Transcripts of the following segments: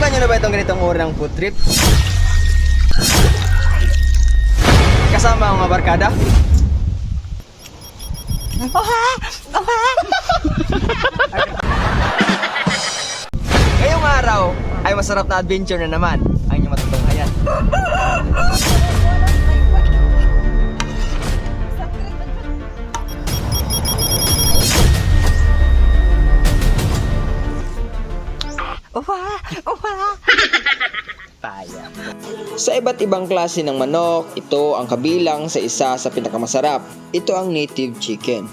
Nasubukan nyo na ba itong ganitong uri ng food trip? Kasama ang mga barkada? Ngayong araw ay masarap na adventure na naman ang inyong matutunghayan. Sa iba't ibang klase ng manok, ito ang kabilang sa isa sa pinakamasarap. Ito ang native chicken.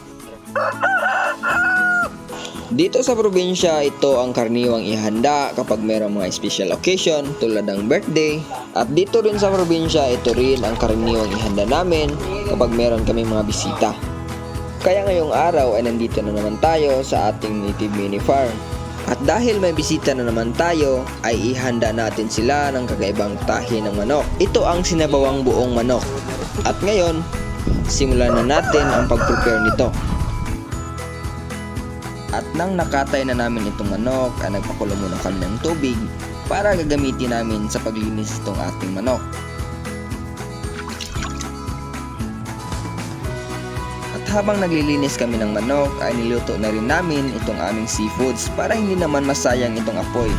Dito sa probinsya, ito ang karaniwang ihanda kapag mayroong mga special occasion tulad ng birthday. At dito rin sa probinsya, ito rin ang karaniwang ihanda namin kapag mayroon kami mga bisita. Kaya ngayong araw ay nandito na naman tayo sa ating native mini farm. At dahil may bisita na naman tayo, ay ihanda natin sila ng kakaibang tahi ng manok. Ito ang sinabawang buong manok. At ngayon, simulan na natin ang pag-prepare nito. At nang nakatay na namin itong manok, ay nagpakulo muna kami ng tubig para gagamitin namin sa paglinis itong ating manok. Habang naglilinis kami ng manok ay niluto na rin namin itong aming seafoods para hindi naman masayang itong apoy.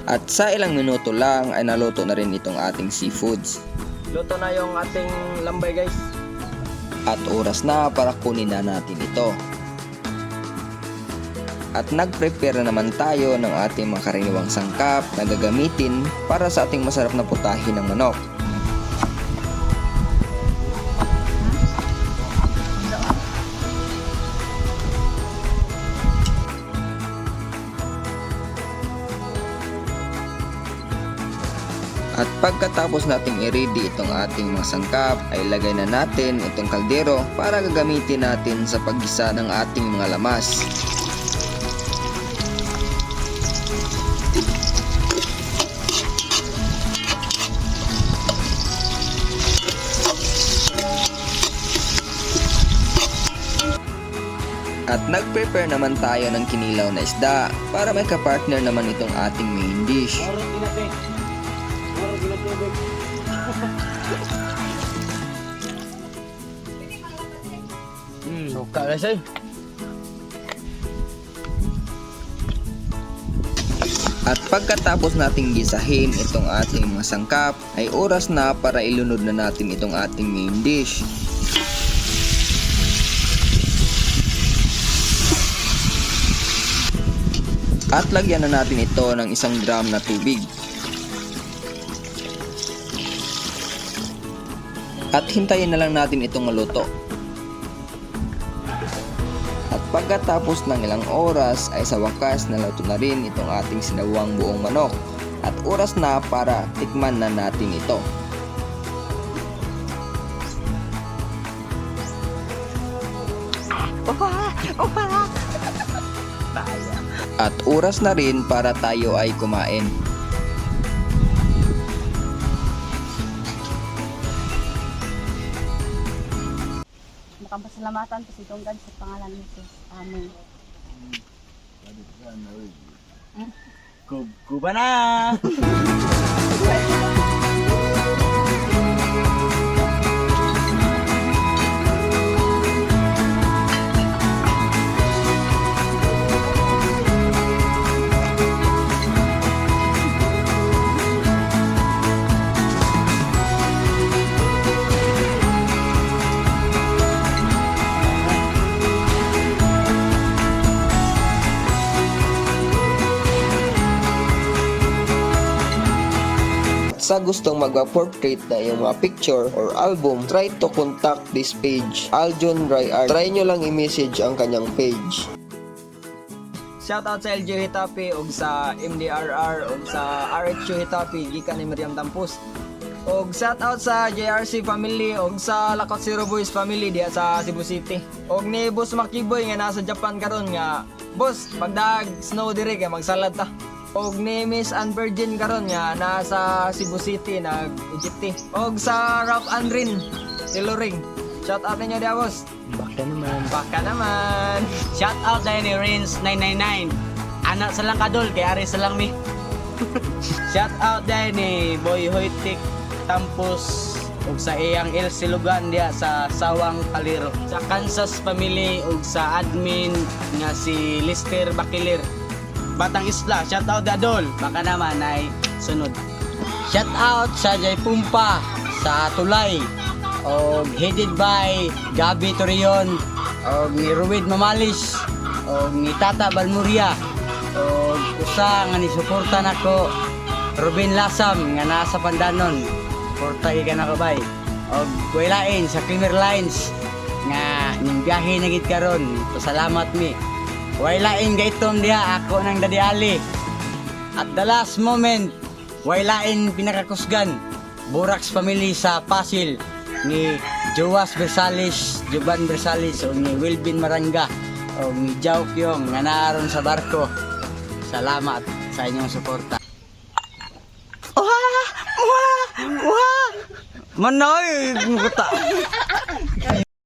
At sa ilang minuto lang ay naluto na rin itong ating seafoods. Luto na yung ating lambay, guys. At oras na para kunin na natin ito. At nag-prepare na naman tayo ng ating mga karaniwang sangkap na gagamitin para sa ating masarap na putahe ng manok. At pagkatapos nating i-ready itong ating mga sangkap, ay lagay na natin itong kaldero para gagamitin natin sa paggisa ng ating mga lamas. At nag-prepare naman tayo ng kinilaw na isda para may kapartner naman itong ating main dish. At pagkatapos nating gisahin itong ating mga sangkap, ay oras na para ilunod na natin itong ating main dish. At lagyan na natin ito ng 1 drum na tubig. At hintayin na lang natin itong maluto. At pagkatapos ng ilang oras ay sa wakas naluto na rin itong ating sinawang buong manok. At oras na para tikman na natin ito. At oras na rin para tayo ay kumain. Makapasalamatan po si Tunggan sa pangalan nito. Amen. Kuba na! Sa gustong magpa-portrait na yung mga picture or album, try to contact this page, Aljon Ray Art. Try nyo lang i-message ang kanyang page. Shoutout sa LJ Hitapi og sa MDRR og sa RHU Hitapi gikan ni Miriam Tampus. Og shoutout sa JRC family og sa Lakot Zero Boys family diha sa Cebu City. Og ni Boss Makiboy nga nasa Japan karon nga, boss, pagdag snow dire kay magsalad ta. Og ni Miss Ann Virgin karon nga nasa Cebu City nag-ejecti. Og sa Ralph Andrin Tiluring. Shout out ninyo dia boss. Baka naman. Baka naman. Shout out dahil ni Rins 999. Anak sa lang kadol, kaya ari sa lang mi. Shout out dahil ni Boy Hoytik Tampos ug sa iyang El Silugan diya sa Sawang Kaliro. Sa Kansas family ug sa admin nga si Lister Bakilir. Batang Isla, shout out dadol. Baka naman ay sunod. Shout out sa Jay Pumpa sa Tulay. Og headed by Gabi Torion og ni Ruid Mamalis og ni Tata Balmuria og usa nga ni suporta nako Ruben Lasam nga nasa Pandanon. Suporta ka nako bay. Og kuilain sa Creamer Lines nga ning biyahe na gid karon. Pasalamat mi. Wailain gaytom diha ako nang Daddy Ali. At the last moment, wailain pinakakusgan Burax family sa Pasil ni Joas Bersales, Juban Bersales o ni Wilvin Maranga o ni Jao Kyong nga naaron sa barko. Salamat sa inyong suporta. Manoy! Muta!